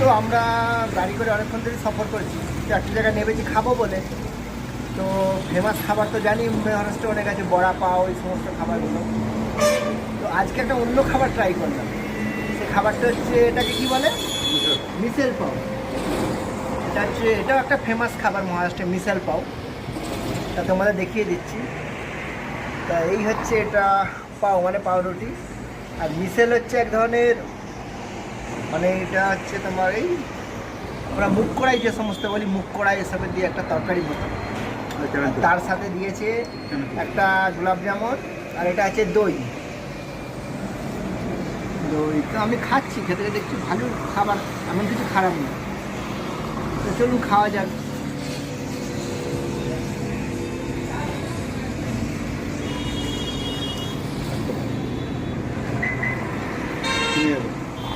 তো আমরা গাড়ি করে অনেকক্ষণ ধরে সফর করেছি, তো একটা জায়গায় নেমেছি খাবো বলে। তো ফেমাস খাবার তো জানি মহারাষ্ট্রে অনেক আছে, বড়া পাও, এই সমস্ত খাবারগুলো। তো আজকে একটা অন্য খাবার ট্রাই করলাম। সেই খাবারটা হচ্ছে, এটাকে কি বলে, মিসেল পাও। এটা হচ্ছে, এটাও একটা ফেমাস খাবার মহারাষ্ট্রে, মিসেল পাও। তা তোমাদের দেখিয়ে দিচ্ছি। তা এই হচ্ছে এটা, পাও মানে পাউরুটি। আর মিসেল হচ্ছে এক ধরনের, মানে এটা হচ্ছে তোমার এই আমরা মুখ কড়াই যে সমস্ত বলি, মুখ কড়াই এসবের দিয়ে একটা তরকারি মতো। তার সাথে দিয়েছে একটা গোলাপ জামুন, আর এটা আছে দই। দই তো আমি খাচ্ছি, খেতে দেখছি ভালো খাবার, এমন কিছু খারাপ না। তো চলুন খাওয়া যাক।